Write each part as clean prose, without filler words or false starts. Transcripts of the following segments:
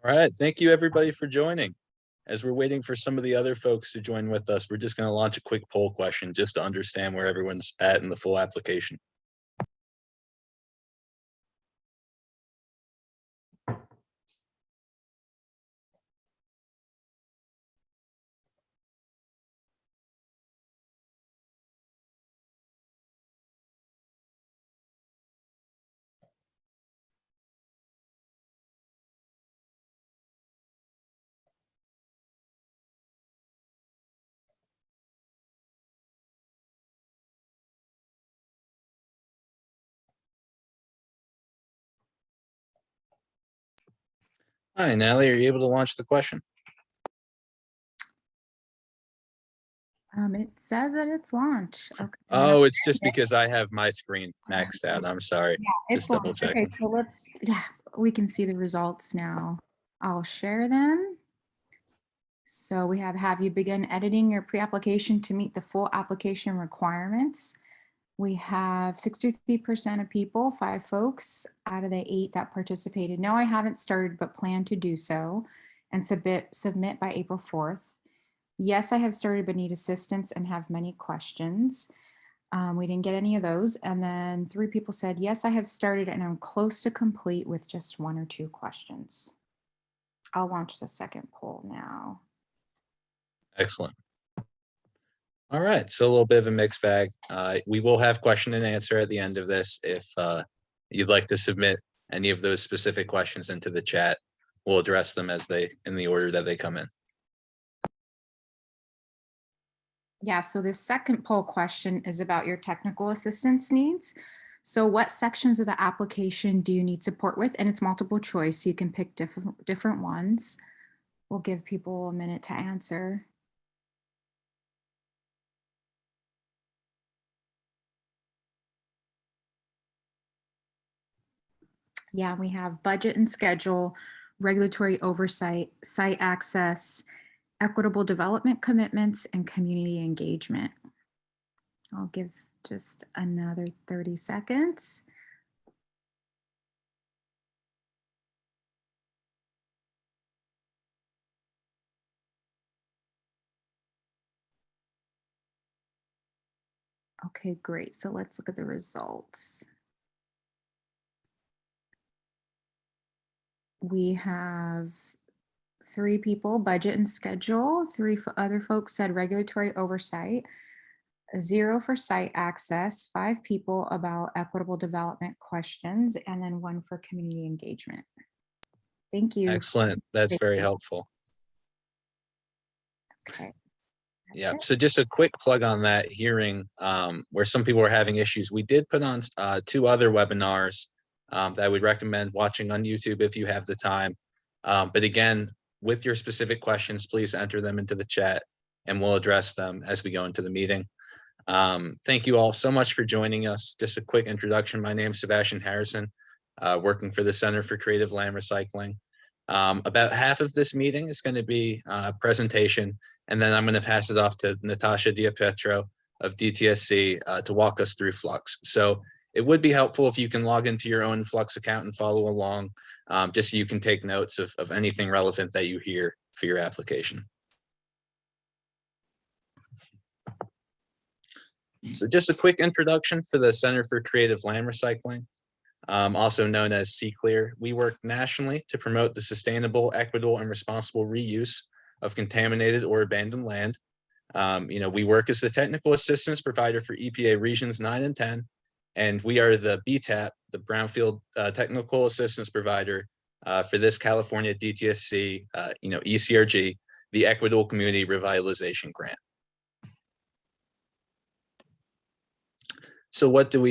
All right, thank you everybody for joining. As we're waiting for some of the other folks to join with us, we're just going to launch a quick poll question just to understand where everyone's at in the full application. Hi, Natalie, are you able to launch the question? It says that it's launched. Okay. Oh, it's just because I have my screen maxed out. I'm sorry. Yeah, it's just double checking. Okay, so we can see the results now. I'll share them. So we have you begin editing your pre-application to meet the full application requirements. We have 63% of people, 5 folks out of the 8 that participated. No, I haven't started, but plan to do so and submit by April 4th. Yes, I have started, but need assistance and have many questions. We didn't get any of those. And then 3 people said, yes, I have started and I'm close to complete with just 1 or 2 questions. I'll launch the second poll now. Excellent. All right, so a little bit of a mixed bag. We will have question and answer at the end of this. If you'd like to submit any of those specific questions into the chat, we'll address them as in the order that they come in. Yeah, so this second poll question is about your technical assistance needs. So what sections of the application do you need support with? And it's multiple choice, so you can pick different ones. We'll give people a minute to answer. Yeah, we have budget and schedule, regulatory oversight, site access, equitable development commitments, and community engagement. I'll give just another 30 seconds. Okay, great. So let's look at the results. We have 3 people, budget and schedule. 3 other folks said regulatory oversight. 0 for site access. 5 people about equitable development questions, and then 1 for community engagement. Thank you. Excellent. That's very helpful. Okay. Yeah, so just a quick plug on that hearing where some people were having issues. We did put on 2 other webinars that I would recommend watching on YouTube if you have the time. But again, with your specific questions, please enter them into the chat and we'll address them as we go into the meeting. Thank you all so much for joining us. Just a quick introduction. My name is Sebastian Harrison, working for the Center for Creative Land Recycling. About half of this meeting is going to be a presentation, and then I'm going to pass it off to Natasha Diapietro of DTSC to walk us through Fluxx. So it would be helpful if you can log into your own Fluxx account and follow along, just so you can take notes of anything relevant that you hear for your application. So just a quick introduction for the Center for Creative Land Recycling, also known as CCLR. We work nationally to promote the sustainable, equitable, and responsible reuse of contaminated or abandoned land. We work as the technical assistance provider for EPA Regions 9 and 10, and we are the BTAP, the Brownfield Technical Assistance Provider for this California DTSC, ECRG, the Equitable Community Revitalization Grant. So what do?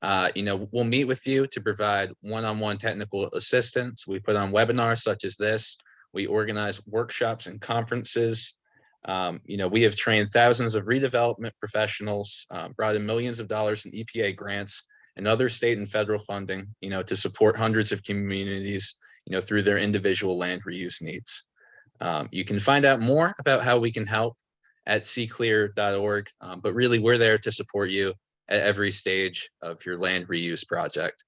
We'll meet with you to provide one-on-one technical assistance. We put on webinars such as this. We organize workshops and conferences. We have trained thousands of redevelopment professionals, brought in millions of dollars in EPA grants and other state and federal funding, to support hundreds of communities, through their individual land reuse needs. You can find out more about how we can help at cclear.org, but really we're there to support you at every stage of your land reuse project.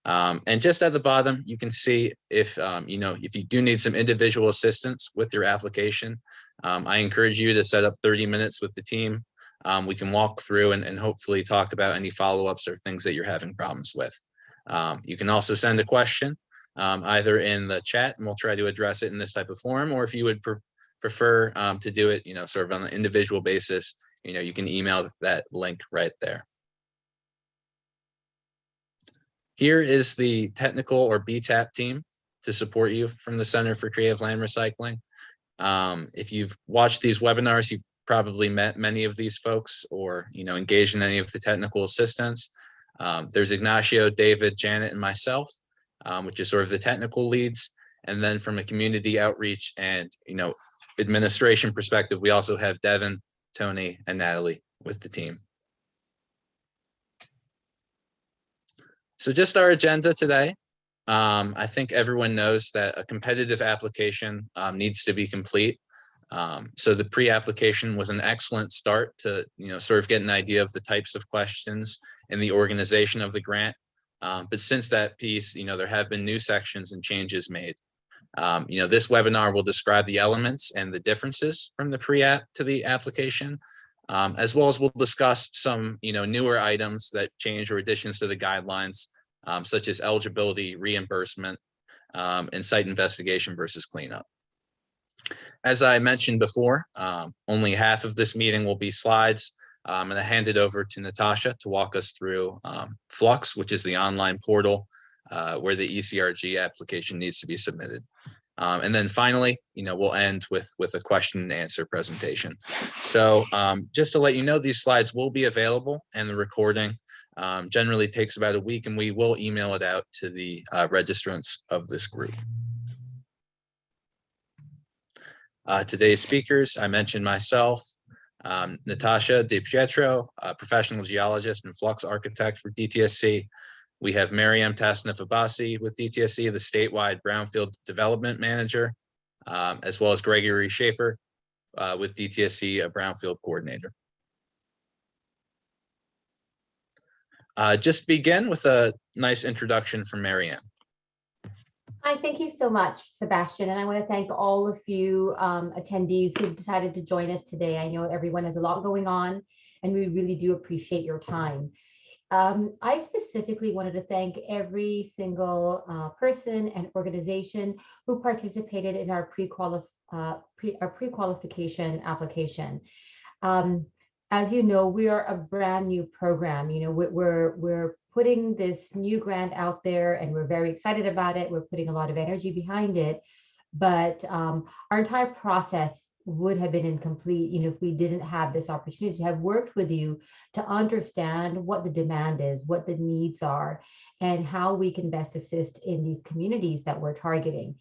And just at the bottom, you can see if if you do need some individual assistance with your application, I encourage you to set up 30 minutes with the team. We can walk through and hopefully talk about any follow-ups or things that you're having problems with. You can also send a question either in the chat, and we'll try to address it in this type of forum, or if you would prefer to do it, sort of on an individual basis, you can email that link right there. Here is the technical or BTAP team to support you from the Center for Creative Land Recycling. If you've watched these webinars, you've probably met many of these folks or engaged in any of the technical assistance. There's Ignacio, David, Janet, and myself, which is sort of the technical leads. And then from a community outreach and administration perspective, we also have Devin, Tony, and Natalie with the team. So just our agenda today. I think everyone knows that a competitive application needs to be complete. So the pre-application was an excellent start to sort of get an idea of the types of questions and the organization of the grant. But since that piece, there have been new sections and changes made. This webinar will describe the elements and the differences from the pre-app to the application, as well as we'll discuss some newer items that change or additions to the guidelines, such as eligibility, reimbursement, and site investigation versus cleanup. As I mentioned before, only half of this meeting will be slides, and I hand it over to Natasha to walk us through Fluxx, which is the online portal where the ECRG application needs to be submitted. And then finally, we'll end with a question and answer presentation. So just to let you know, these slides will be available, and the recording generally takes about a week, and we will email it out to the registrants of this group. Today's speakers, I mentioned myself, Natasha DiPietro, professional geologist and Fluxx Architect for DTSC. We have Mariam Tasnif-Abbasi with DTSC, the statewide Brownfield Development Manager, as well as Gregory Schaefer with DTSC, a Brownfield Coordinator. Just begin with a nice introduction from Mariam. Hi, thank you so much, Sebastian. And I want to thank all of you attendees who decided to join us today. I know everyone has a lot going on, and we really do appreciate your time. I specifically wanted to thank every single person and organization who participated in our pre-qualification application. As you know, we are a brand new program. We're putting this new grant out there, and we're very excited about it. We're putting a lot of energy behind it, but our entire process would have been incomplete, if we didn't have this opportunity to have worked with you to understand what the demand is, what the needs are, and how we can best assist in these communities that we're targeting.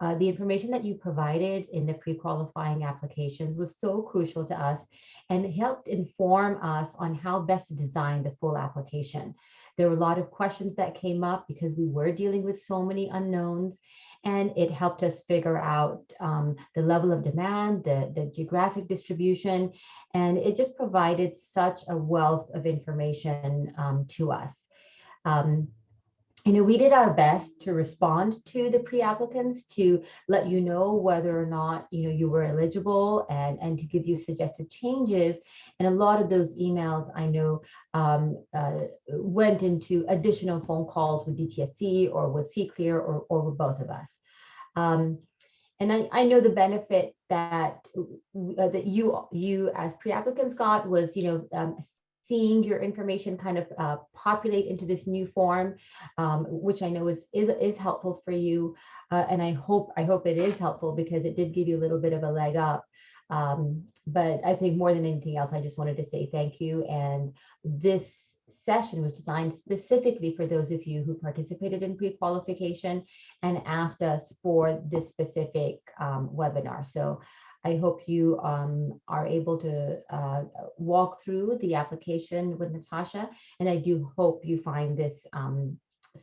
The information that you provided in the pre-qualifying applications was so crucial to us and helped inform us on how best to design the full application. There were a lot of questions that came up because we were dealing with so many unknowns, and it helped us figure out the level of demand, the geographic distribution, and it just provided such a wealth of information to us. We did our best to respond to the pre-applicants to let you know whether or not you were eligible and to give you suggested changes. And a lot of those emails I know went into additional phone calls with DTSC or with CClear or with both of us. And I know the benefit that you as pre-applicants got was seeing your information kind of populate into this new form, which I know is helpful for you, and I hope it is helpful because it did give you a little bit of a leg up. But I think more than anything else, I just wanted to say thank you. And this session was designed specifically for those of you who participated in pre-qualification and asked us for this specific webinar. So I hope you are able to walk through the application with Natasha, and I do hope you find this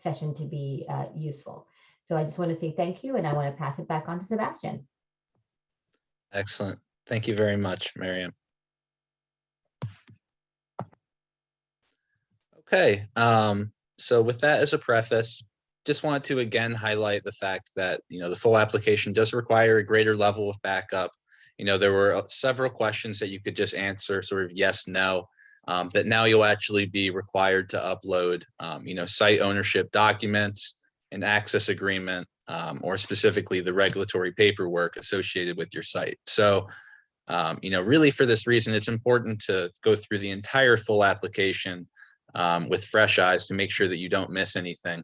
session to be useful. So I just want to say thank you, and I want to pass it back on to Sebastian. Excellent. Thank you very much, Mariam. Okay, So with that as a preface, just wanted to again highlight the fact that, the full application does require a greater level of backup. There were several questions that you could just answer sort of yes, no, that now you'll actually be required to upload, site ownership documents, an access agreement, or specifically the regulatory paperwork associated with your site. So, really for this reason, it's important to go through the entire full application with fresh eyes to make sure that you don't miss anything.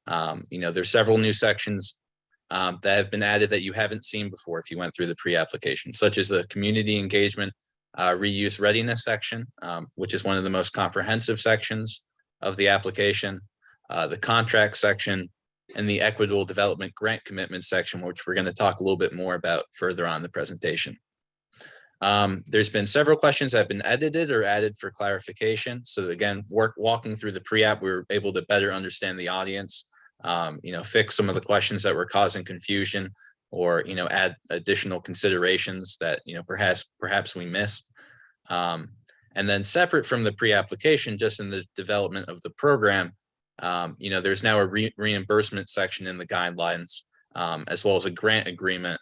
There's several new sections that have been added that you haven't seen before if you went through the pre-application, such as the community engagement reuse readiness section, which is one of the most comprehensive sections of the application, the contract section, and the equitable development grant commitment section, which we're going to talk a little bit more about further on in the presentation. There's been several questions that have been edited or added for clarification. So again, walking through the pre-app, we were able to better understand the audience, fix some of the questions that were causing confusion, or, add additional considerations that, perhaps we missed. And then separate from the pre-application, just in the development of the program, there's now a reimbursement section in the guidelines, as well as a grant agreement,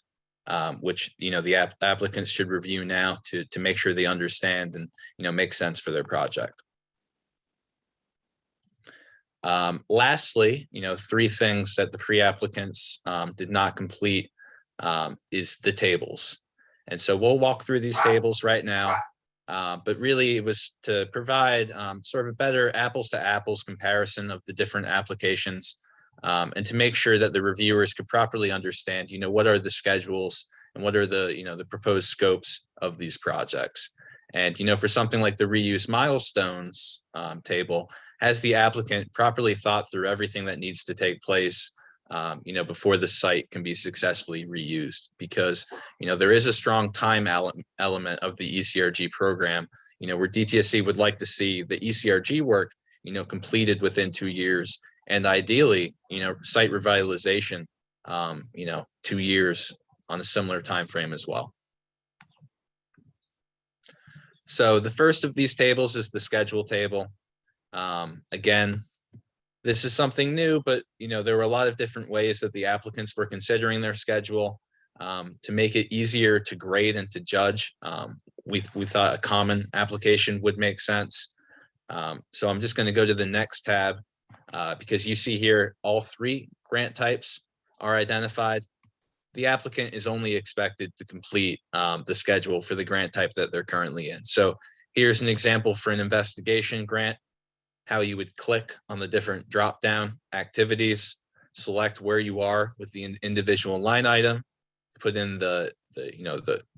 which, the applicants should review now to make sure they understand and, make sense for their project. Lastly, three things that the pre-applicants did not complete is the tables. And so we'll walk through these tables right now, but really it was to provide sort of a better apples to apples comparison of the different applications, and to make sure that the reviewers could properly understand, what are the schedules and what are the, the proposed scopes of these projects. And, for something like the reuse milestones table, has the applicant properly thought through everything that needs to take place, before the site can be successfully reused? Because, there is a strong time element of the ECRG program, where DTSC would like to see the ECRG work, completed within 2 years, and ideally, site revitalization, 2 years on a similar time frame as well. So the first of these tables is the schedule table. Again, this is something new, but there were a lot of different ways that the applicants were considering their schedule to make it easier to grade and to judge. We thought a common application would make sense. So I'm just going to go to the next tab because you see here all three grant types are identified. The applicant is only expected to complete the schedule for the grant type that they're currently in. So here's an example for an investigation grant, how you would click on the different drop-down activities, select where you are with the individual line item, put in the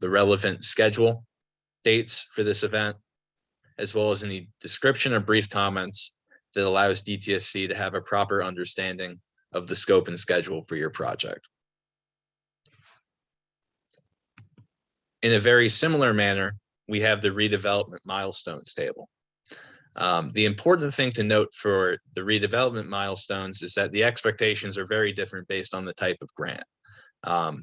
relevant schedule dates for this event, as well as any description or brief comments that allows DTSC to have a proper understanding of the scope and schedule for your project. In a very similar manner, we have the redevelopment milestones table. The important thing to note for the redevelopment milestones is that the expectations are very different based on the type of grant.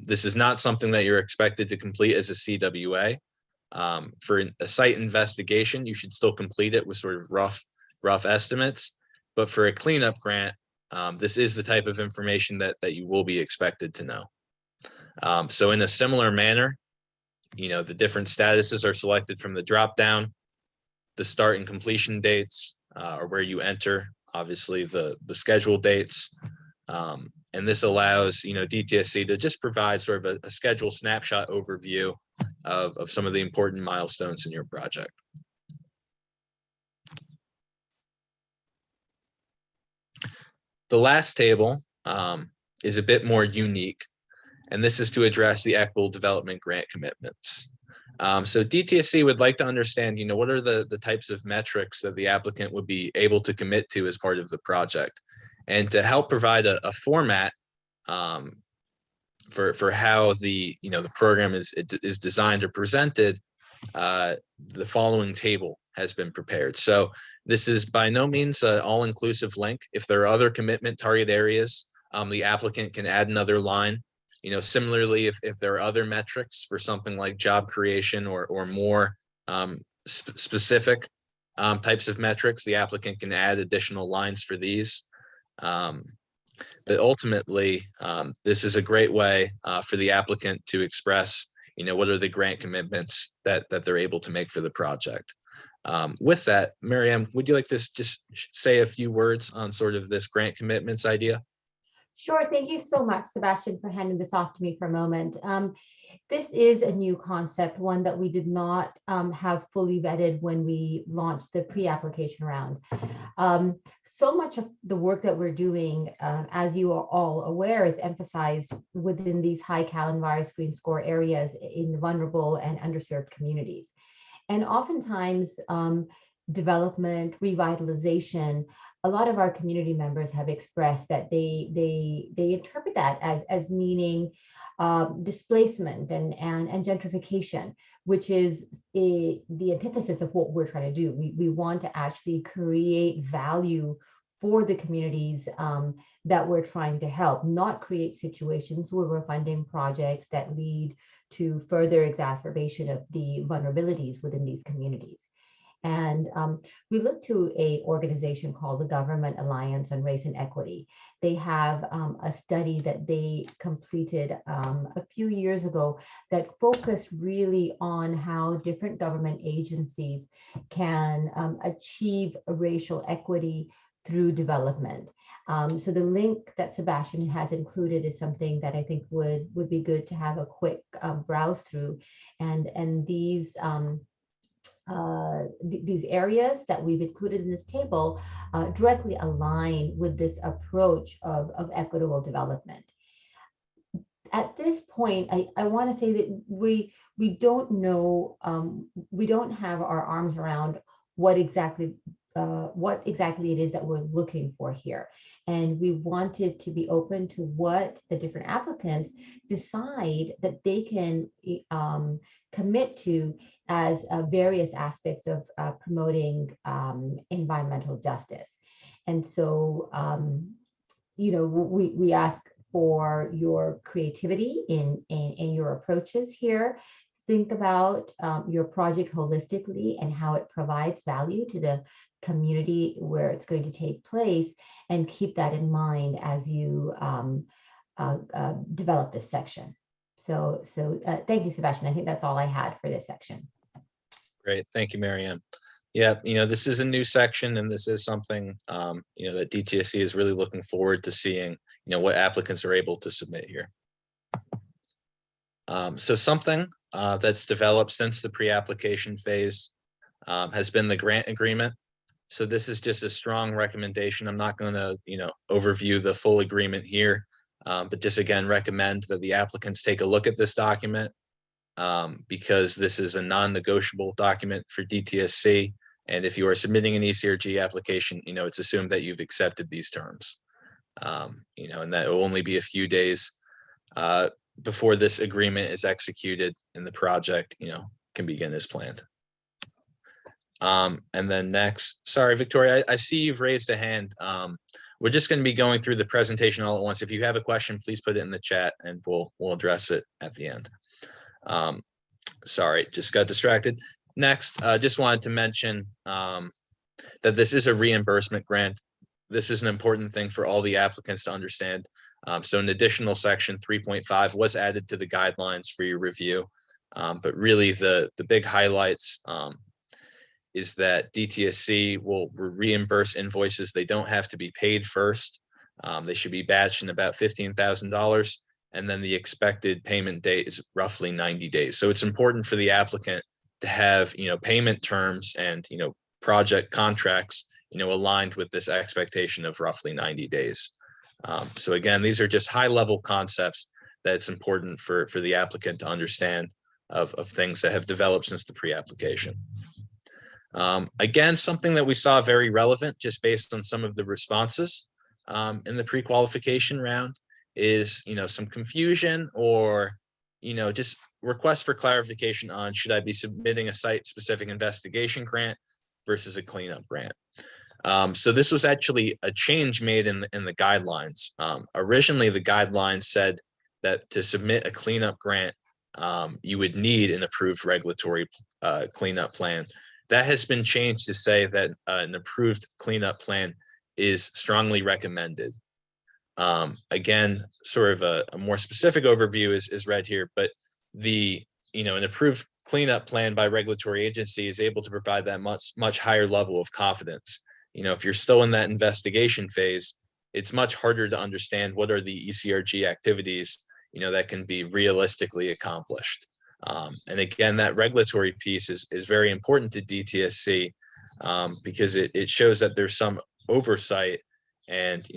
This is not something that you're expected to complete as a CWA. For a site investigation, you should still complete it with sort of rough estimates. But for a cleanup grant, this is the type of information that you will be expected to know. So in a similar manner, the different statuses are selected from the drop down. The start and completion dates are where you enter, obviously, the schedule dates. And this allows, DTSC to just provide sort of a schedule snapshot overview of some of the important milestones in your project. The last table is a bit more unique, and this is to address the equitable development grant commitments. So DTSC would like to understand, what are the types of metrics that the applicant would be able to commit to as part of the project, and to help provide a format for how the program is designed or presented. The following table has been prepared. So this is by no means an all-inclusive link. If there are other commitment target areas, the applicant can add another line. Similarly, if there are other metrics for something like job creation or more specific types of metrics. The applicant can add additional lines for these. But ultimately, this is a great way for the applicant to express, what are the grant commitments that they're able to make for the project. With that, Miriam, would you like to just say a few words on sort of this grant commitments idea? Sure. Thank you so much, Sebastian, for handing this off to me for a moment. This is a new concept, one that we did not have fully vetted when we launched the pre-application round. So much of the work that we're doing, as you are all aware, is emphasized within these high Cal and virus screen score areas in the vulnerable and underserved communities. And oftentimes, development, revitalization, a lot of our community members have expressed that they interpret that as meaning displacement and gentrification, which is the antithesis of what we're trying to do. We want to actually create value for the communities that we're trying to help, not create situations where we're funding projects that lead to further exacerbation of the vulnerabilities within these communities. And we look to an organization called the Government Alliance on Race and Equity. They have a study that they completed a few years ago that focused really on how different government agencies can achieve racial equity through development. So the link that Sebastian has included is something that I think would be good to have a quick browse through. And these areas that we've included in this table directly align with this approach of equitable development. At this point, I want to say that we don't know, we don't have our arms around what exactly it is that we're looking for here. And we wanted to be open to what the different applicants decide that they can commit to as various aspects of promoting environmental justice. And so, we ask for your creativity in your approaches here. Think about your project holistically and how it provides value to the community where it's going to take place, and keep that in mind as you develop this section. So thank you, Sebastian. I think that's all I had for this section. Great, thank you, Marianne. Yeah, this is a new section, and this is something that DTSC is really looking forward to seeing, what applicants are able to submit here. So something that's developed since the pre-application phase has been the grant agreement. So this is just a strong recommendation. I'm not going to, overview the full agreement here, but just again recommend that the applicants take a look at this document because this is a non-negotiable document for DTSC. And if you are submitting an ECRG application, it's assumed that you've accepted these terms, and that will only be a few days before this agreement is executed and the project, can begin as planned. And then next, sorry, Victoria, I see you've raised a hand. We're just going to be going through the presentation all at once. If you have a question, please put it in the chat and we'll address it at the end. Sorry, just got distracted. Next, just wanted to mention that this is a reimbursement grant. This is an important thing for all the applicants to understand. So an additional section 3.5 was added to the guidelines for your review. But really the big highlights is that DTSC will reimburse invoices. They don't have to be paid first. They should be batched in about $15,000. And then the expected payment date is roughly 90 days. So it's important for the applicant to have, payment terms and, project contracts, aligned with this expectation of roughly 90 days. So again, these are just high level concepts that it's important for the applicant to understand of things that have developed since the pre-application. Again, something that we saw very relevant just based on some of the responses in the pre-qualification round is, some confusion or, just requests for clarification on should I be submitting a site-specific investigation grant versus a cleanup grant. So this was actually a change made in the guidelines. Originally, the guidelines said that to submit a cleanup grant, you would need an approved regulatory cleanup plan. That has been changed to say that an approved cleanup plan is strongly recommended. Again, sort of a more specific overview is read here, but an approved cleanup plan by regulatory agency is able to provide that much higher level of confidence. If you're still in that investigation phase, it's much harder to understand what are the ECRG activities, that can be realistically accomplished. And again, that regulatory piece is very important to DTSC because it shows that there's some oversight and,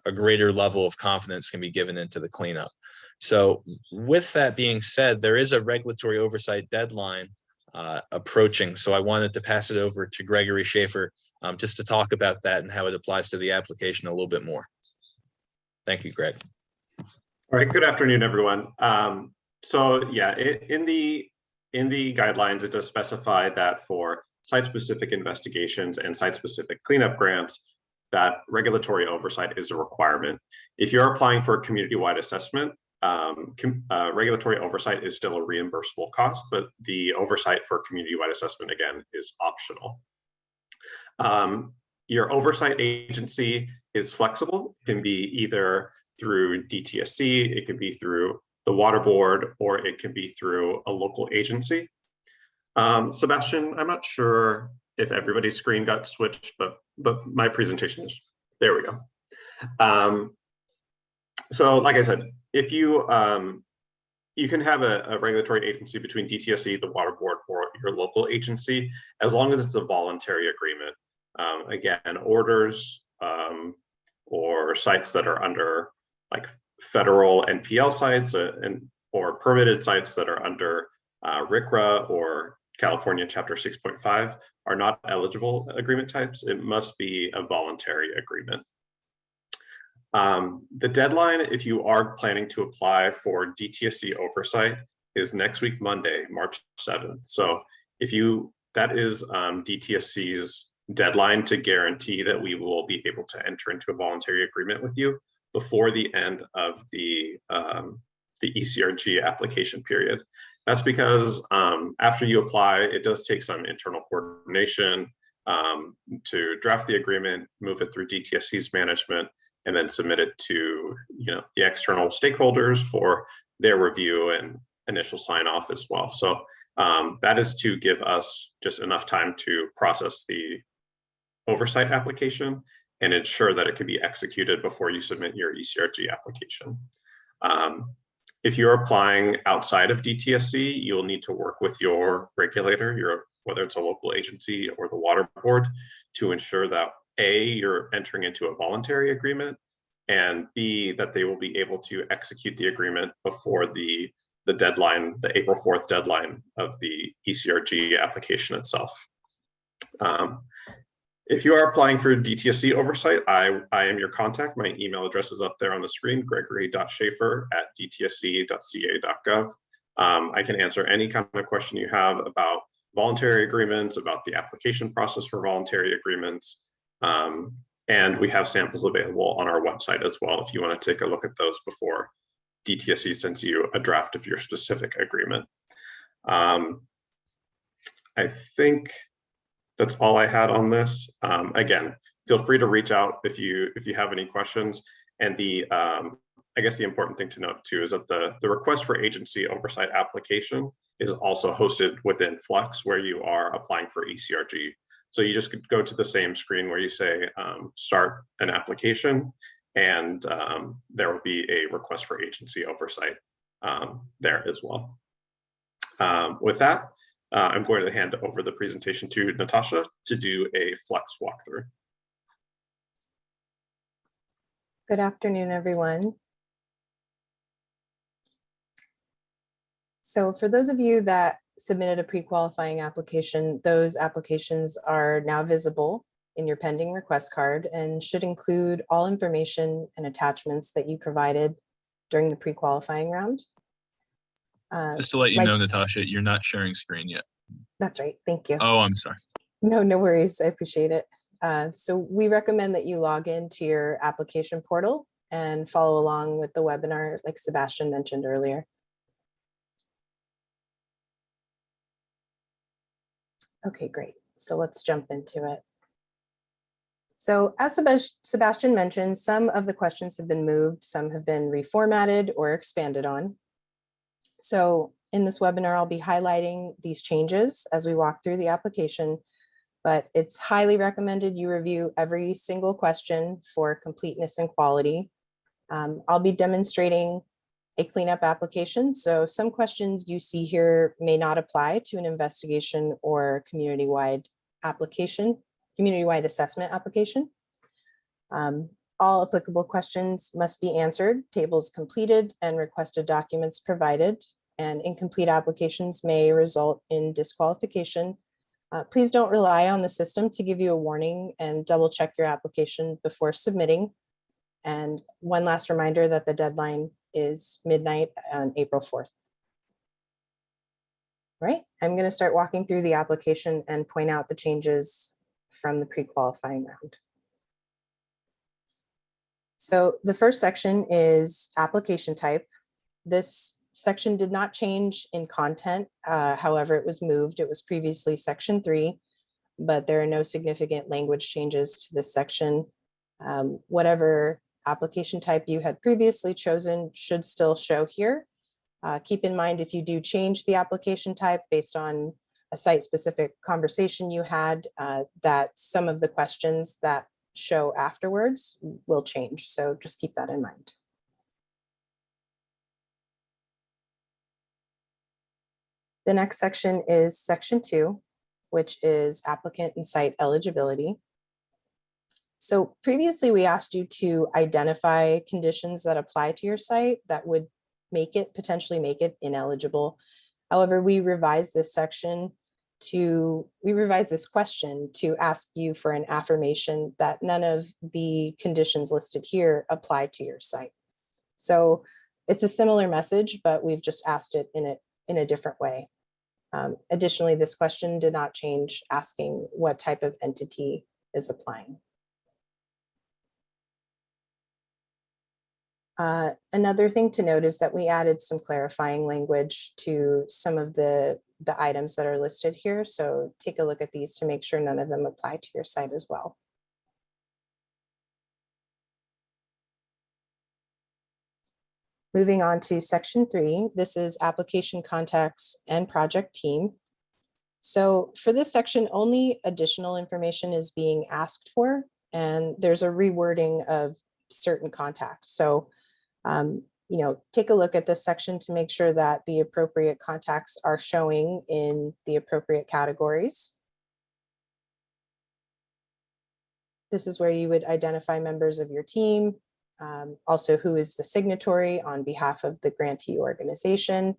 a greater level of confidence can be given into the cleanup. So with that being said, there is a regulatory oversight deadline approaching. So I wanted to pass it over to Gregory Schaefer just to talk about that and how it applies to the application a little bit more. Thank you, Greg. All right, good afternoon, everyone. So yeah, in the guidelines, it does specify that for site-specific investigations and site-specific cleanup grants, that regulatory oversight is a requirement. If you're applying for a community-wide assessment, regulatory oversight is still a reimbursable cost, but the oversight for community-wide assessment, again, is optional. Your oversight agency is flexible. It can be either through DTSC, it can be through the water board, or it can be through a local agency. Sebastian, I'm not sure if everybody's screen got switched, but my presentation is, there we go. So like I said, if you can have a regulatory agency between DTSC, the water board, or your local agency, as long as it's a voluntary agreement. Again, orders or sites that are under like federal NPL sites or permitted sites that are under RCRA or California Chapter 6.5 are not eligible agreement types. It must be a voluntary agreement. The deadline, if you are planning to apply for DTSC oversight, is next week, Monday, March 7th. So that is DTSC's deadline to guarantee that we will be able to enter into a voluntary agreement with you before the end of the ECRG application period. That's because after you apply, it does take some internal coordination to draft the agreement, move it through DTSC's management, and then submit it to the external stakeholders for their review and initial sign off as well. So that is to give us just enough time to process the oversight application and ensure that it can be executed before you submit your ECRG application. If you're applying outside of DTSC, you'll need to work with your regulator, whether it's a local agency or the water board, to ensure that A, you're entering into a voluntary agreement, and B, that they will be able to execute the agreement before the deadline, the April 4th deadline of the ECRG application itself. If you are applying for DTSC oversight, I am your contact. My email address is up there on the screen, gregory.schaefer@dtsc.ca.gov. I can answer any kind of question you have about voluntary agreements, about the application process for voluntary agreements. And we have samples available on our website as well if you want to take a look at those before DTSC sends you a draft of your specific agreement. I think that's all I had on this. Again, feel free to reach out if you have any questions. And I guess the important thing to note too is that the request for agency oversight application is also hosted within Fluxx, where you are applying for ECRG. So you just go to the same screen where you say start an application, and there will be a request for agency oversight there as well. With that, I'm going to hand over the presentation to Natasha to do a Fluxx walkthrough. Good afternoon, everyone. So for those of you that submitted a pre-qualifying application, those applications are now visible in your pending request card and should include all information and attachments that you provided during the pre-qualifying round. Just to let you know, Natasha, you're not sharing screen yet. That's right. Thank you. Oh, I'm sorry. No worries. I appreciate it. So we recommend that you log into your application portal and follow along with the webinar, like Sebastian mentioned earlier. Okay, great. So let's jump into it. So as Sebastian mentioned, some of the questions have been moved, some have been reformatted or expanded on. So in this webinar, I'll be highlighting these changes as we walk through the application, but it's highly recommended you review every single question for completeness and quality. I'll be demonstrating a cleanup application. So some questions you see here may not apply to an investigation or community-wide application, community-wide assessment application. All applicable questions must be answered, tables completed, and requested documents provided, and incomplete applications may result in disqualification. Please don't rely on the system to give you a warning, and double check your application before submitting. And one last reminder that the deadline is midnight on April 4th. All right, I'm going to start walking through the application and point out the changes from the pre-qualifying round. So the first section is application type. This section did not change in content. However, it was moved. It was previously section 3, but there are no significant language changes to this section. Whatever application type you had previously chosen should still show here. Keep in mind, if you do change the application type based on a site-specific conversation you had, that some of the questions that show afterwards will change. So just keep that in mind. The next section is section 2, which is applicant and site eligibility. So previously we asked you to identify conditions that apply to your site that would potentially make it ineligible. However, we revised this question to ask you for an affirmation that none of the conditions listed here apply to your site. So it's a similar message, but we've just asked it in a different way. Additionally, this question did not change, asking what type of entity is applying. Another thing to note is that we added some clarifying language to some of the items that are listed here. So take a look at these to make sure none of them apply to your site as well. Moving on to section 3, this is application contacts and project team. So for this section, only additional information is being asked for, and there's a rewording of certain contacts. So take a look at this section to make sure that the appropriate contacts are showing in the appropriate categories. This is where you would identify members of your team, also who is the signatory on behalf of the grantee organization,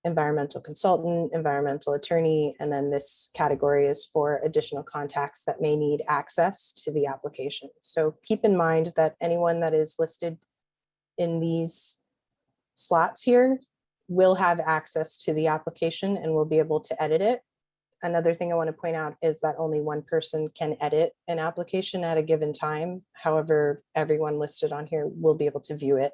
environmental consultant, environmental attorney, and then this category is for additional contacts that may need access to the application. So keep in mind that anyone that is listed in these slots here will have access to the application and will be able to edit it. Another thing I want to point out is that only one person can edit an application at a given time. However, everyone listed on here will be able to view it.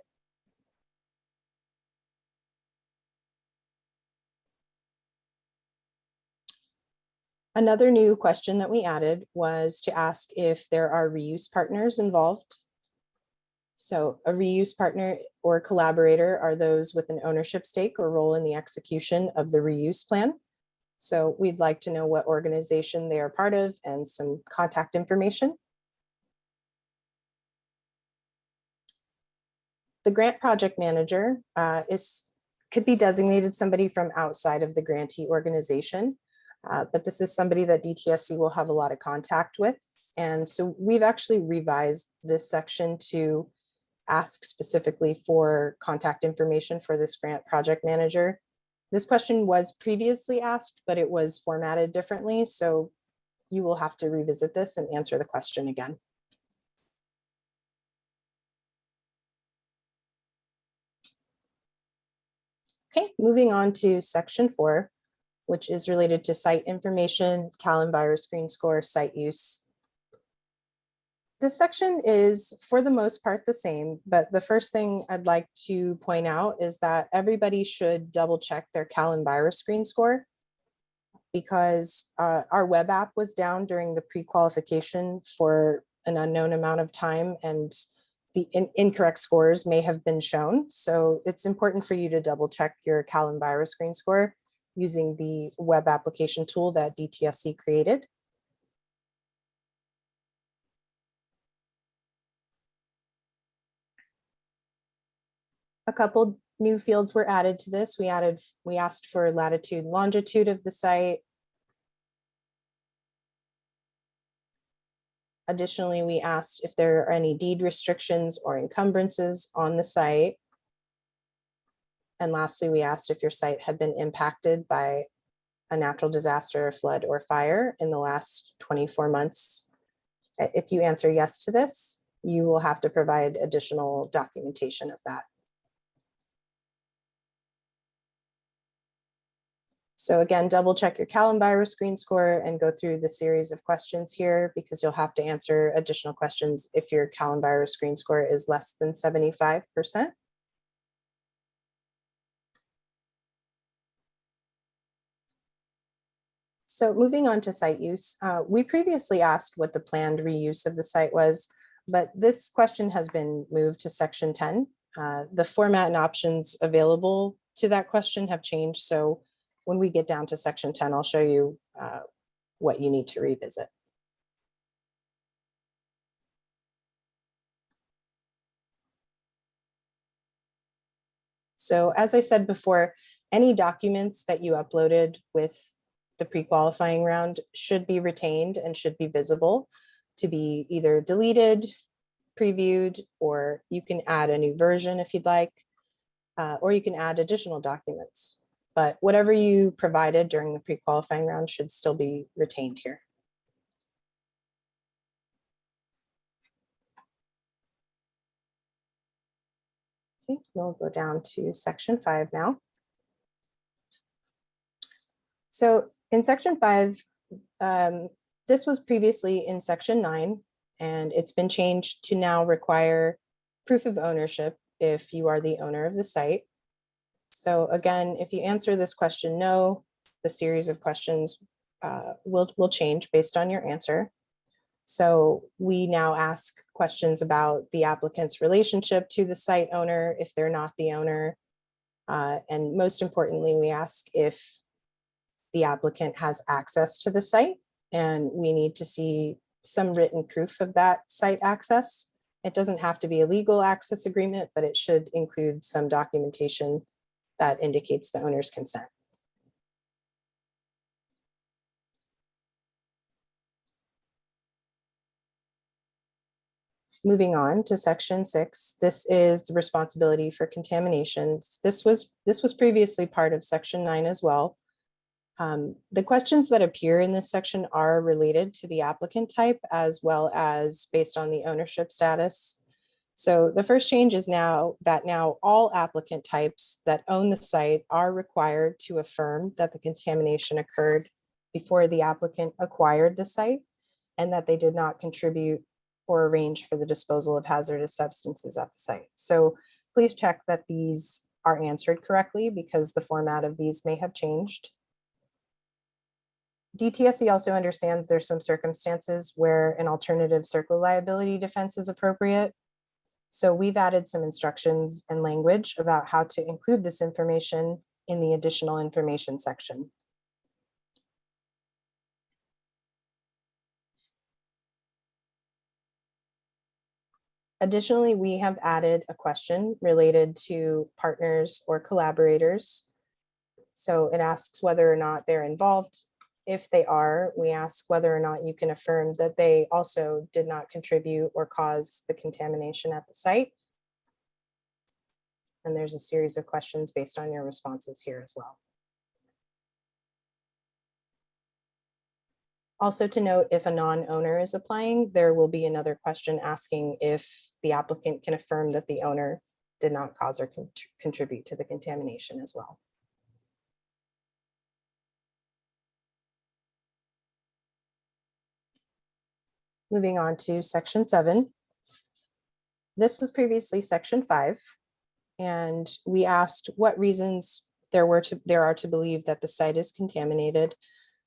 Another new question that we added was to ask if there are reuse partners involved. So a reuse partner or collaborator are those with an ownership stake or role in the execution of the reuse plan. So we'd like to know what organization they are part of and some contact information. The grant project manager could be designated somebody from outside of the grantee organization, but this is somebody that DTSC will have a lot of contact with. And so we've actually revised this section to ask specifically for contact information for this grant project manager. This question was previously asked, but it was formatted differently. So you will have to revisit this and answer the question again. Okay, moving on to section 4, which is related to site information, CalEnviro screen score, site use. This section is for the most part the same, but the first thing I'd like to point out is that everybody should double check their CalEnviro screen score. because our web app was down during the pre-qualification for an unknown amount of time, and the incorrect scores may have been shown. So it's important for you to double check your Cal Enviro screen score using the web application tool that DTSC created. A couple new fields were added to this. We asked for latitude, longitude of the site. Additionally, we asked if there are any deed restrictions or encumbrances on the site. And lastly, we asked if your site had been impacted by a natural disaster, flood, or fire in the last 24 months. If you answer yes to this, you will have to provide additional documentation of that. So again, double check your Cal Enviro screen score and go through the series of questions here, because you'll have to answer additional questions if your Cal Enviro screen score is less than 75%. So moving on to site use, we previously asked what the planned reuse of the site was, but this question has been moved to section 10. The format and options available to that question have changed. So when we get down to section 10, I'll show you what you need to revisit. So as I said before, any documents that you uploaded with the pre-qualifying round should be retained and should be visible to be either deleted, previewed, or you can add a new version if you'd like, or you can add additional documents. But whatever you provided during the pre-qualifying round should still be retained here. Okay, we'll go down to section 5 now. So in section 5, this was previously in section 9, and it's been changed to now require proof of ownership if you are the owner of the site. So again, if you answer this question no, the series of questions will change based on your answer. So we now ask questions about the applicant's relationship to the site owner if they're not the owner. And most importantly, we ask if the applicant has access to the site, and we need to see some written proof of that site access. It doesn't have to be a legal access agreement, but it should include some documentation that indicates the owner's consent. Moving on to section 6, this is the responsibility for contaminations. This was previously part of section 9 as well. The questions that appear in this section are related to the applicant type as well as based on the ownership status. So the first change is now all applicant types that own the site are required to affirm that the contamination occurred before the applicant acquired the site and that they did not contribute or arrange for the disposal of hazardous substances at the site. So please check that these are answered correctly because the format of these may have changed. DTSC also understands there's some circumstances where an alternative circle liability defense is appropriate. So we've added some instructions and language about how to include this information in the additional information section. Additionally, we have added a question related to partners or collaborators. So it asks whether or not they're involved. If they are, we ask whether or not you can affirm that they also did not contribute or cause the contamination at the site. And there's a series of questions based on your responses here as well. Also to note, if a non-owner is applying, there will be another question asking if the applicant can affirm that the owner did not cause or contribute to the contamination as well. Moving on to section 7. This was previously section 5, and we asked what reasons there are to believe that the site is contaminated.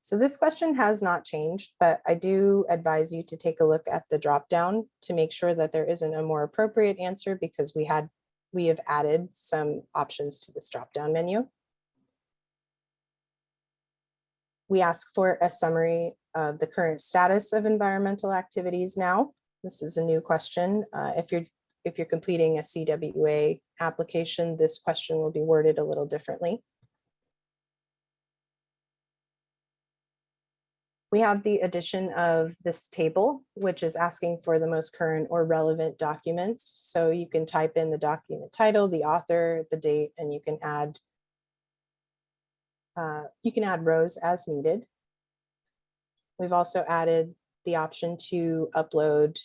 So this question has not changed, but I do advise you to take a look at the dropdown to make sure that there isn't a more appropriate answer, because we have added some options to this dropdown menu. We ask for a summary of the current status of environmental activities now. This is a new question. If you're completing a CWA application, this question will be worded a little differently. We have the addition of this table, which is asking for the most current or relevant documents. So you can type in the document title, the author, the date, and you can add rows as needed. We've also added the option to upload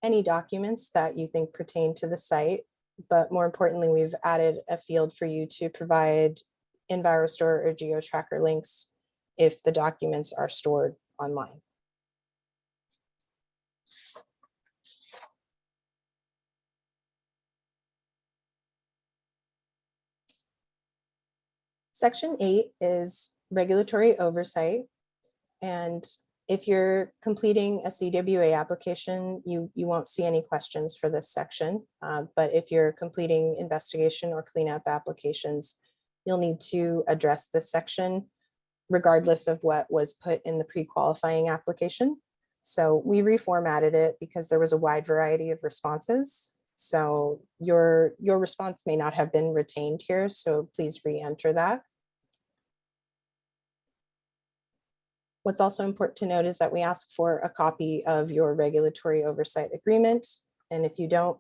any documents that you think pertain to the site, but more importantly, we've added a field for you to provide EnviroStore or GeoTracker links if the documents are stored online. Section 8 is regulatory oversight. And if you're completing a CWA application, you won't see any questions for this section. But if you're completing investigation or cleanup applications, you'll need to address this section regardless of what was put in the pre-qualifying application. So we reformatted it because there was a wide variety of responses. So your response may not have been retained here, so please re-enter that. What's also important to note is that we ask for a copy of your regulatory oversight agreement. And if you don't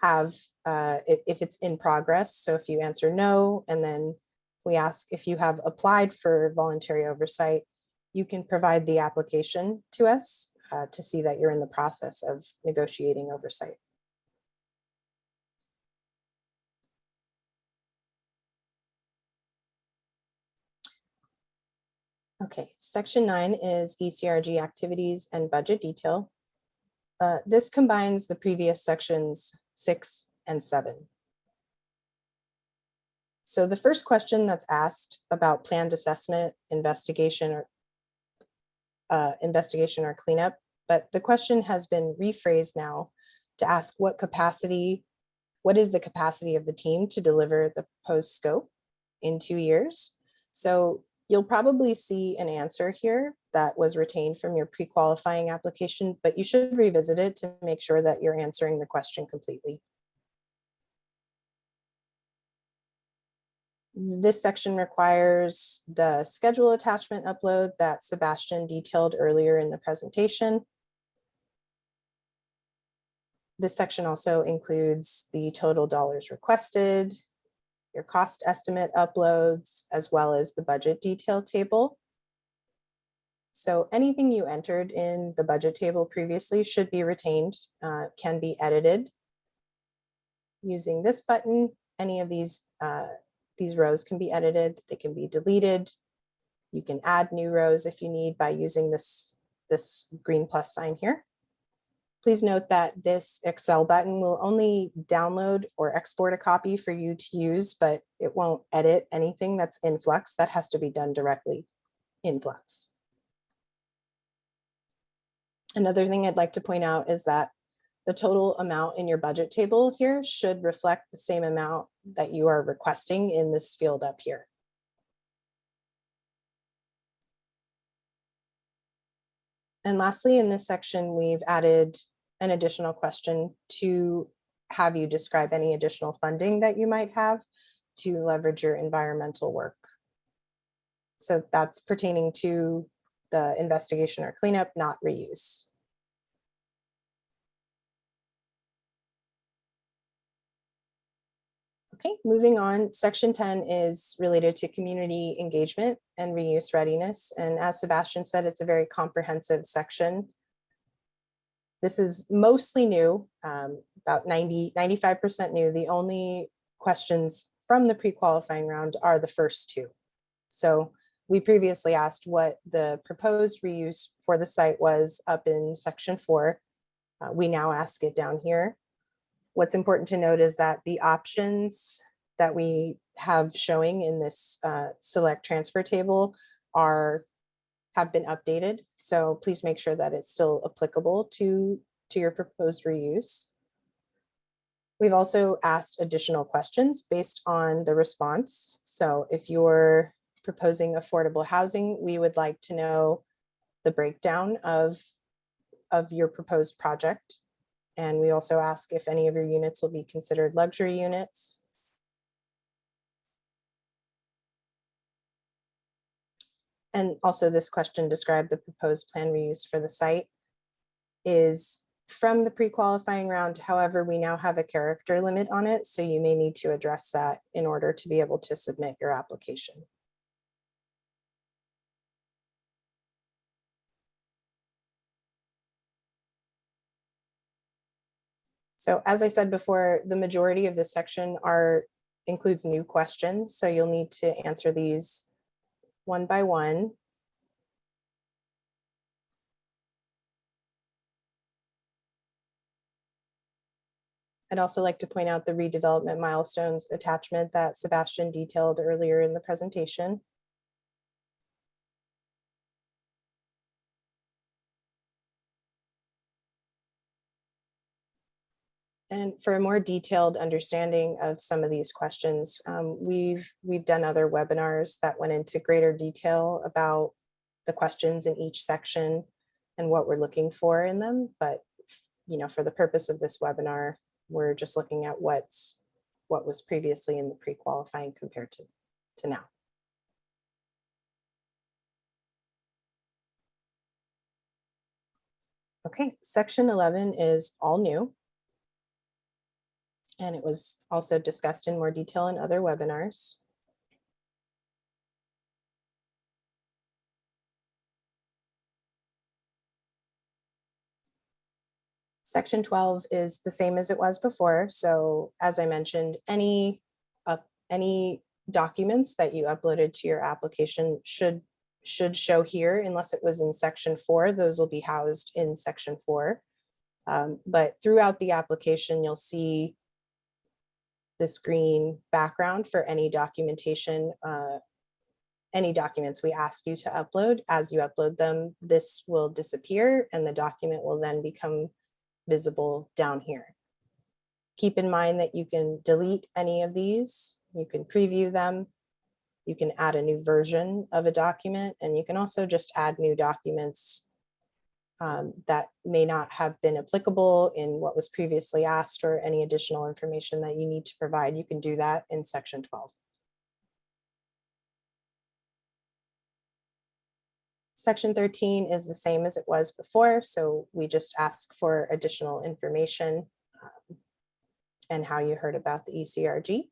have, if it's in progress, so if you answer no, and then we ask if you have applied for voluntary oversight, you can provide the application to us to see that you're in the process of negotiating oversight. Okay, section 9 is ECRG activities and budget detail. This combines the previous sections 6 and 7. So the first question that's asked about planned assessment, investigation or cleanup, but the question has been rephrased now to ask what is the capacity of the team to deliver the proposed scope in 2 years? So you'll probably see an answer here that was retained from your pre-qualifying application, but you should revisit it to make sure that you're answering the question completely. This section requires the schedule attachment upload that Sebastian detailed earlier in the presentation. This section also includes the total dollars requested, your cost estimate uploads, as well as the budget detail table. So anything you entered in the budget table previously should be retained, can be edited. Using this button, any of these rows can be edited, they can be deleted. You can add new rows if you need by using this green plus sign here. Please note that this Excel button will only download or export a copy for you to use, but it won't edit anything that's in Fluxx. That has to be done directly in Fluxx. Another thing I'd like to point out is that the total amount in your budget table here should reflect the same amount that you are requesting in this field up here. And lastly, in this section, we've added an additional question to have you describe any additional funding that you might have to leverage your environmental work. So that's pertaining to the investigation or cleanup, not reuse. Okay, moving on, section 10 is related to community engagement and reuse readiness. And as Sebastian said, it's a very comprehensive section. This is mostly new, about 95% new. The only questions from the pre-qualifying round are the first two. So we previously asked what the proposed reuse for the site was up in section 4. We now ask it down here. What's important to note is that the options that we have showing in this select transfer table have been updated. So please make sure that it's still applicable to your proposed reuse. We've also asked additional questions based on the response. So if you're proposing affordable housing, we would like to know the breakdown of your proposed project. And we also ask if any of your units will be considered luxury units. And also this question described the proposed plan reuse for the site is from the pre-qualifying round. However, we now have a character limit on it, so you may need to address that in order to be able to submit your application. So as I said before, the majority of this section includes new questions, so you'll need to answer these one by one. I'd also like to point out the redevelopment milestones attachment that Sebastian detailed earlier in the presentation. And for a more detailed understanding of some of these questions, we've done other webinars that went into greater detail about the questions in each section and what we're looking for in them. But for the purpose of this webinar, we're just looking at what was previously in the pre-qualifying compared to now. Okay, section 11 is all new. And it was also discussed in more detail in other webinars. Section 12 is the same as it was before. So as I mentioned, any documents that you uploaded to your application should show here, unless it was in section 4, those will be housed in section 4. But throughout the application, you'll see this green background for any documentation, any documents we ask you to upload. As you upload them, this will disappear and the document will then become visible down here. Keep in mind that you can delete any of these, you can preview them, you can add a new version of a document, and you can also just add new documents that may not have been applicable in what was previously asked, or any additional information that you need to provide. You can do that in section 12. Section 13 is the same as it was before, so we just ask for additional information and how you heard about the ECRG.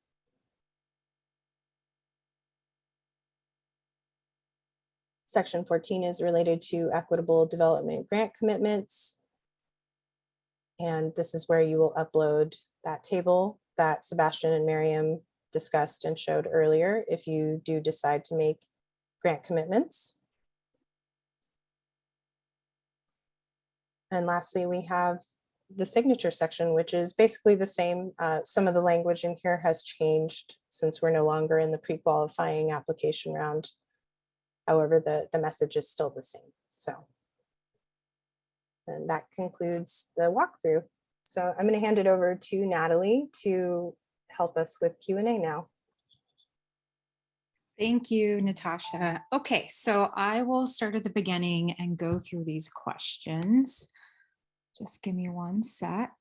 Section 14 is related to equitable development grant commitments. And this is where you will upload that table that Sebastian and Miriam discussed and showed earlier if you do decide to make grant commitments. And lastly, we have the signature section, which is basically the same. Some of the language in here has changed since we're no longer in the pre-qualifying application round. However, the message is still the same. So, and that concludes the walkthrough. So I'm going to hand it over to Natalie to help us with Q&A now. Thank you, Natasha. Okay, so I will start at the beginning and go through these questions. Just give me one sec.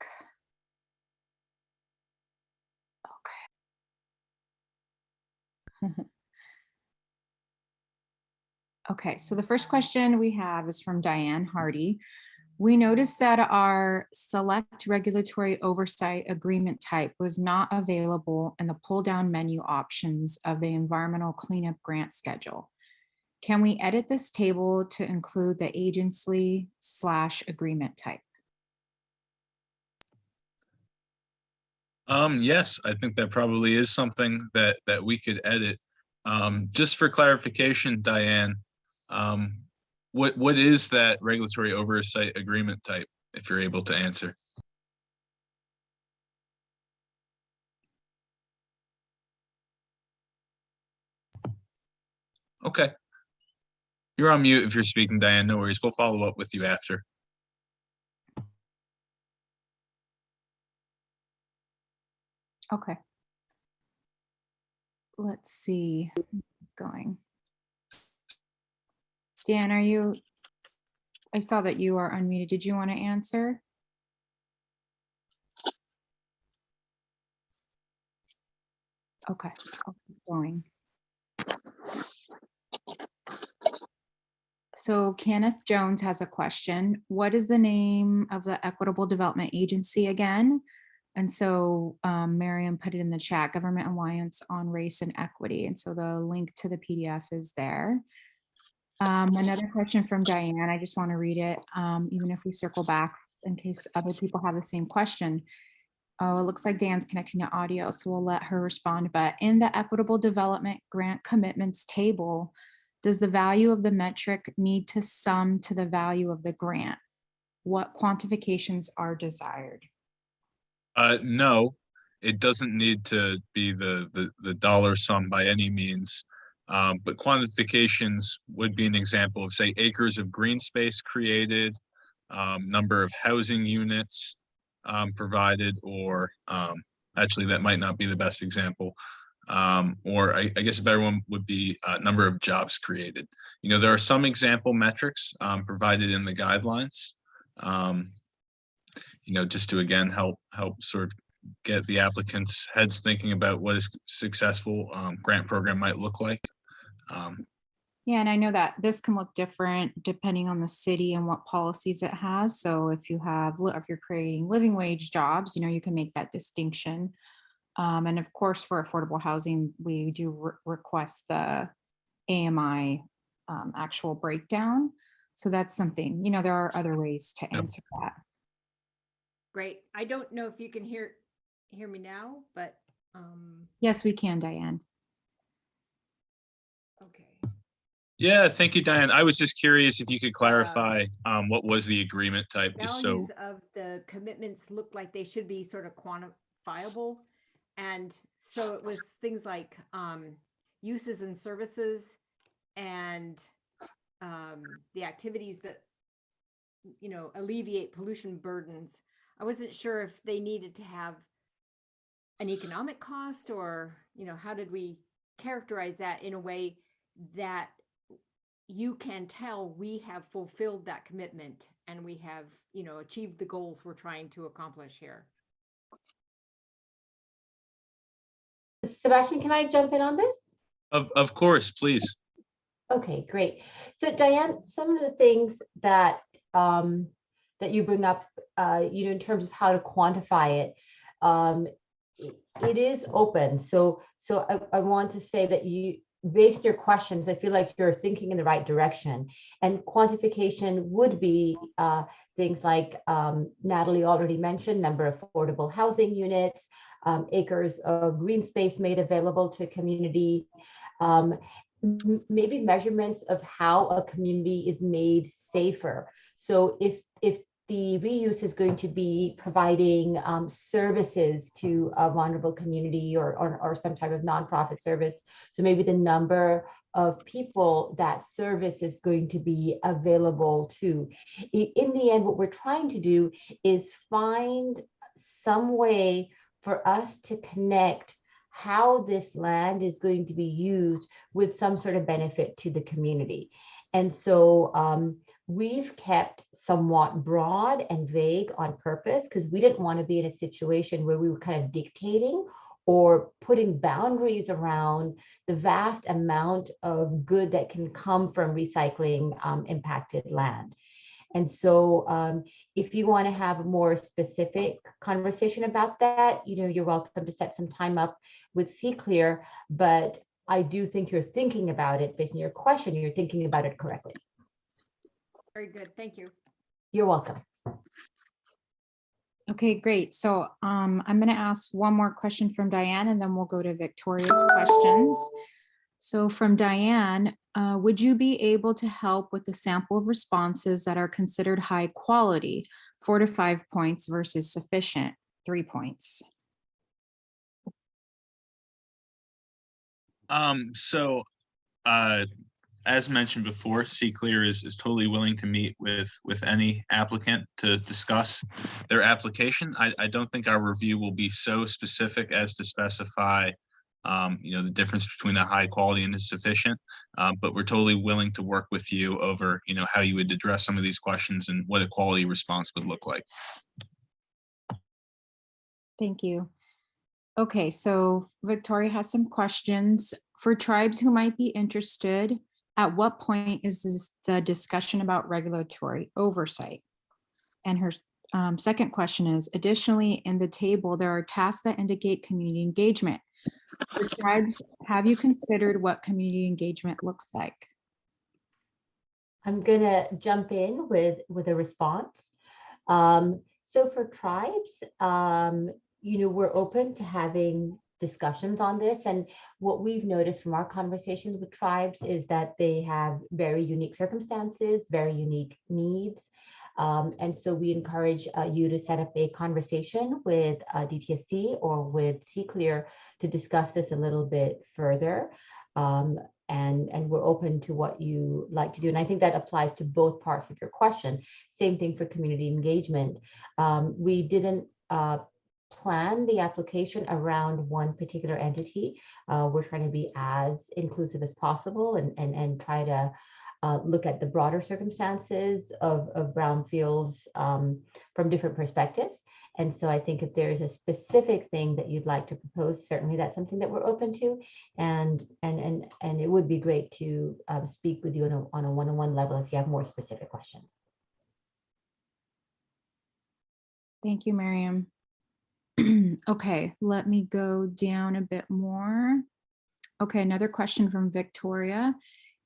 Okay. Okay, so the first question we have is from Diane Hardy. We noticed that our select regulatory oversight agreement type was not available in the pull down menu options of the environmental cleanup grant schedule. Can we edit this table to include the agency/agreement type? Yes, I think that probably is something that we could edit. Just for clarification, Diane, what is that regulatory oversight agreement type, if you're able to answer? Okay. You're on mute if you're speaking, Diane. No worries. We'll follow up with you after. Okay. Let's see. Going. Dan, I saw that you are unmuted. Did you want to answer? Okay, I'll keep going. So Kenneth Jones has a question. What is the name of the Equitable Development Agency again? And so Miriam put it in the chat, Government Alliance on Race and Equity. And so the link to the PDF is there. Another question from Diane, I just want to read it, even if we circle back in case other people have the same question. Oh, it looks like Dan's connecting to audio, so we'll let her respond. But in the Equitable Development Grant Commitments table, does the value of the metric need to sum to the value of the grant? What quantifications are desired? No, it doesn't need to be the dollar sum by any means. But quantifications would be an example of, say, acres of green space created, number of housing units provided, or actually that might not be the best example. Or I guess a better one would be number of jobs created. You know, there are some example metrics provided in the guidelines, you know, just to again help sort of get the applicants' heads thinking about what a successful grant program might look like. Yeah, and I know that this can look different depending on the city and what policies it has. So if you're creating living wage jobs, you know, you can make that distinction. And of course, for affordable housing, we do request the AMI actual breakdown. So that's something, you know, there are other ways to answer that. Great. I don't know if you can hear me now, but Yes, we can, Diane. okay. Yeah, thank you, Diane. I was just curious if you could clarify what was the agreement type, just Values so. of the commitments look like they should be sort of quantifiable. And so it was things like uses and services and the activities that, you know, alleviate pollution burdens. I wasn't sure if they needed to have an economic cost, or, you know, how did we characterize that in a way that you can tell we have fulfilled that commitment and we have, you know, achieved the goals we're trying to accomplish here. Sebastian, can I jump in on this? Of course, please. Okay, great. So Diane, some of the things that that you bring up, you know, in terms of how to quantify it, it is open. So I want to say that you, based on your questions, I feel like you're thinking in the right direction. And quantification would be things like Natalie already mentioned, number of affordable housing units, acres of green space made available to community, maybe measurements of how a community is made safer. So if the reuse is going to be providing services to a vulnerable community or some type of nonprofit service, so maybe the number of people that service is going to be available to. In the end, what we're trying to do is find some way for us to connect how this land is going to be used with some sort of benefit to the community. And so we've kept somewhat broad and vague on purpose because we didn't want to be in a situation where we were kind of dictating or putting boundaries around the vast amount of good that can come from recycling impacted land. And so if you want to have a more specific conversation about that, you know, you're welcome to set some time up with CClear, but I do think you're thinking about it based on your question, you're thinking about it correctly. Very good. Thank you. You're welcome. Okay, great. So I'm going to ask one more question from Diane, and then we'll go to Victoria's questions. So from Diane, would you be able to help with the sample of responses that are considered high quality, 4 to 5 points versus sufficient, 3 points? So as mentioned before, CClear is totally willing to meet with any applicant to discuss their application. I don't think our review will be so specific as to specify, the difference between a high quality and insufficient. But we're totally willing to work with you over, how you would address some of these questions and what a quality response would look like. Thank you. Okay, so Victoria has some questions. For tribes who might be interested, at what point is the discussion about regulatory oversight? And her second question is, additionally, in the table, there are tasks that indicate community engagement. For tribes, have you considered what community engagement looks like? I'm gonna jump in with a response. So for tribes, we're open to having discussions on this. And what we've noticed from our conversations with tribes is that they have very unique circumstances, very unique needs. And so we encourage you to set up a conversation with DTSC or with CClear to discuss this a little bit further. And we're open to what you like to do. And I think that applies to both parts of your question. Same thing for community engagement. We didn't plan the application around one particular entity. We're trying to be as inclusive as possible and try to look at the broader circumstances of brownfields from different perspectives. And so I think if there's a specific thing that you'd like to propose, certainly that's something that we're open to. And it would be great to speak with you on a one-on-one level if you have more specific questions. Thank you, Miriam. Okay, let me go down a bit more. Okay, another question from Victoria.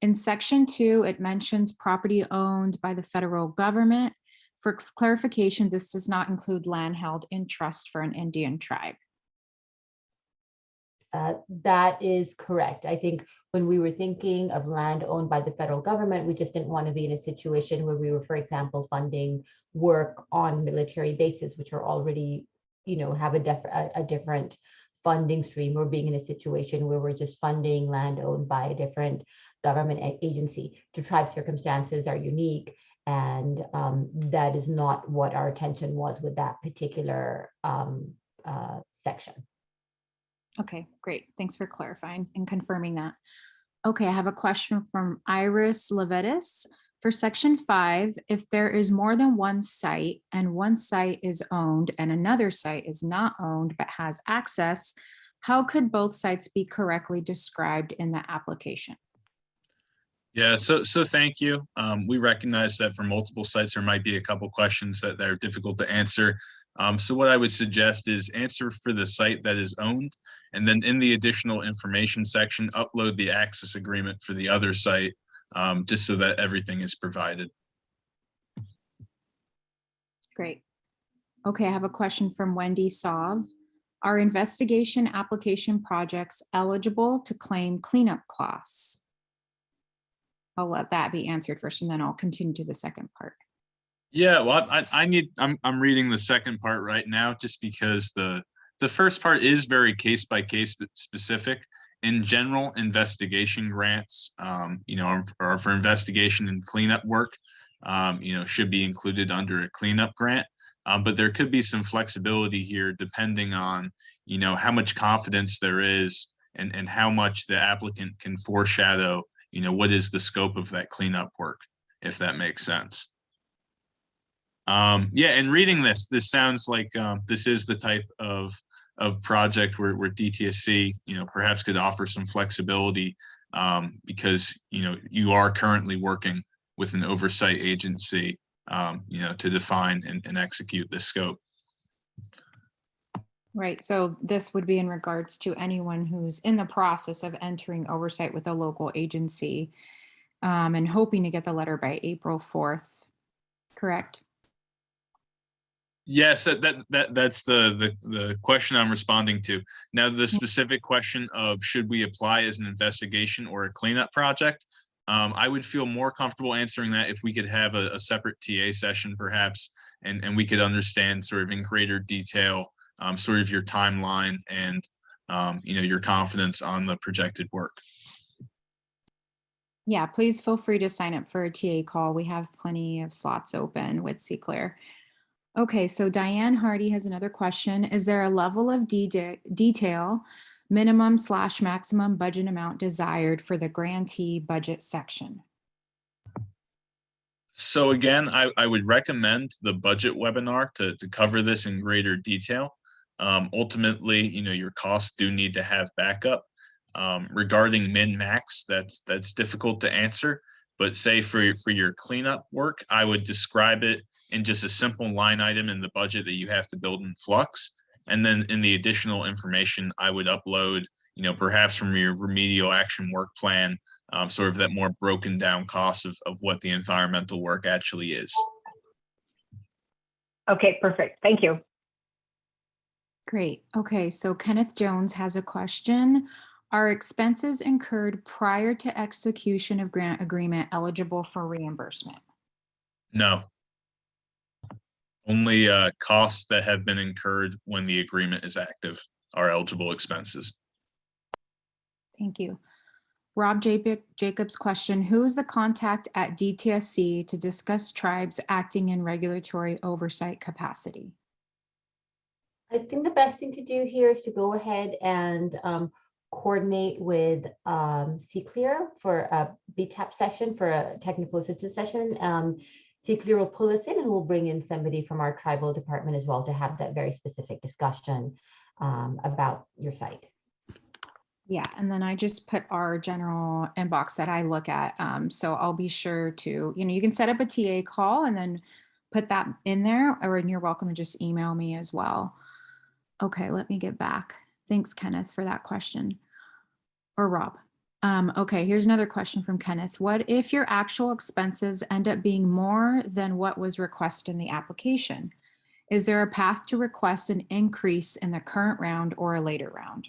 In section 2, it mentions property owned by the federal government. For clarification, this does not include land held in trust for an Indian tribe. That is correct. I think when we were thinking of land owned by the federal government, we just didn't want to be in a situation where we were, for example, funding work on military bases, which are already, have a different funding stream, or being in a situation where we're just funding land owned by a different government agency. The tribe circumstances are unique, and that is not what our attention was with that particular section. Okay, great. Thanks for clarifying and confirming that. Okay, I have a question from Iris Levitis. For section 5, if there is more than one site and one site is owned and another site is not owned but has access, how could both sites be correctly described in the application? Yeah, so thank you. We recognize that for multiple sites, there might be a couple questions that are difficult to answer. So what I would suggest is answer for the site that is owned, and then in the additional information section, upload the access agreement for the other site, just so that everything is provided. Great. Okay, I have a question from Wendy Sov. Are investigation application projects eligible to claim cleanup costs? I'll let that be answered first, and then I'll continue to the second part. Yeah, well, I'm reading the second part right now, just because the first part is very case by case specific. In general, investigation grants, or for investigation and cleanup work, should be included under a cleanup grant. But there could be some flexibility here depending on, how much confidence there is and how much the applicant can foreshadow, what is the scope of that cleanup work, if that makes sense. Yeah, and reading this sounds like this is the type of project where DTSC, perhaps could offer some flexibility, because, you are currently working with an oversight agency, to define and execute the scope. Right, so this would be in regards to anyone who's in the process of entering oversight with a local agency, and hoping to get the letter by April 4th, correct? Yes, that's the question I'm responding to. Now, the specific question of should we apply as an investigation or a cleanup project, I would feel more comfortable answering that if we could have a separate TA session, perhaps, and we could understand sort of in greater detail, sort of your timeline and your confidence on the projected work. Yeah, please feel free to sign up for a TA call. We have plenty of slots open with CClear. Okay, so Diane Hardy has another question. Is there a level of detail, minimum/maximum budget amount desired for the grantee budget section? So again, I would recommend the budget webinar to cover this in greater detail. Ultimately, your costs do need to have backup. Regarding min-max, that's difficult to answer. But say for your cleanup work, I would describe it in just a simple line item in the budget that you have to build in Fluxx. And then in the additional information, I would upload, perhaps from your remedial action work plan, sort of that more broken down cost of what the environmental work actually is. Okay, perfect. Thank you. Great. Okay, so Kenneth Jones has a question. Are expenses incurred prior to execution of grant agreement eligible for reimbursement? No. Only costs that have been incurred when the agreement is active are eligible expenses. Thank you. Rob Jacobs' question, who is the contact at DTSC to discuss tribes acting in regulatory oversight capacity? I think the best thing to do here is to go ahead and coordinate with CClear for a BTAP session, for a technical assistance session. CClear will pull us in and we'll bring in somebody from our tribal department as well to have that very specific discussion about your site. Yeah, and then I just put our general inbox that I look at. So I'll be sure to, you can set up a TA call and then put that in there, or you're welcome to just email me as well. Okay, let me get back. Thanks, Kenneth, for that question. Or Rob. Okay, here's another question from Kenneth. What if your actual expenses end up being more than what was requested in the application? Is there a path to request an increase in the current round or a later round?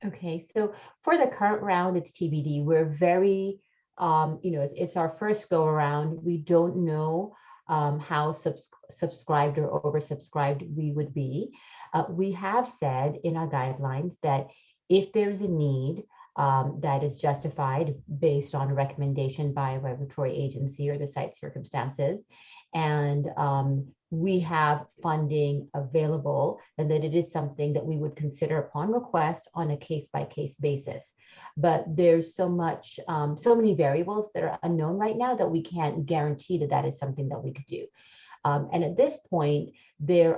Okay, so for the current round, it's TBD. We're very, it's our first go around. We don't know how subscribed or oversubscribed we would be. We have said in our guidelines that if there's a need that is justified based on a recommendation by a regulatory agency or the site circumstances, and we have funding available, and that it is something that we would consider upon request on a case-by-case basis. But there's so many variables that are unknown right now that we can't guarantee that that is something that we could do. And at this point, there's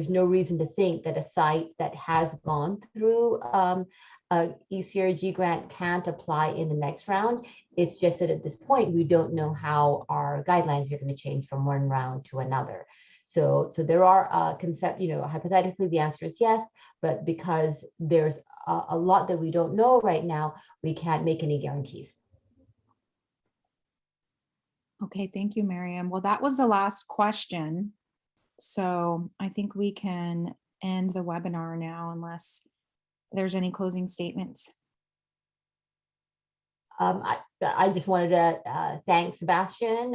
no reason to think that a site that has gone through a ECRG grant can't apply in the next round. It's just that at this point, we don't know how our guidelines are going to change from one round to another. So there are hypothetically, the answer is yes, but because there's a lot that we don't know right now, we can't make any guarantees. Okay, thank you, Miriam. Well, that was the last question. So I think we can end the webinar now unless there's any closing statements. I just wanted to thank Sebastian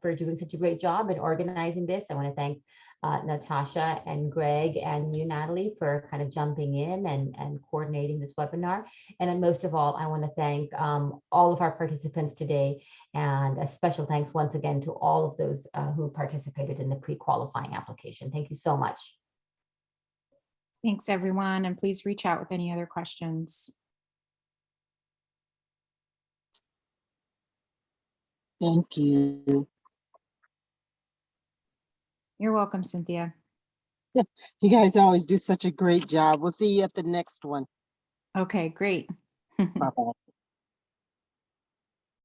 for doing such a great job in organizing this. I want to thank Natasha and Greg and you, Natalie, for kind of jumping in and coordinating this webinar. And most of all, I want to thank all of our participants today, and a special thanks once again to all of those who participated in the pre-qualifying application. Thank you so much. Thanks, everyone, and please reach out with any other questions. Thank you. You're welcome, Cynthia. You guys always do such a great job. We'll see you at the next one. Okay, great. Bye-bye.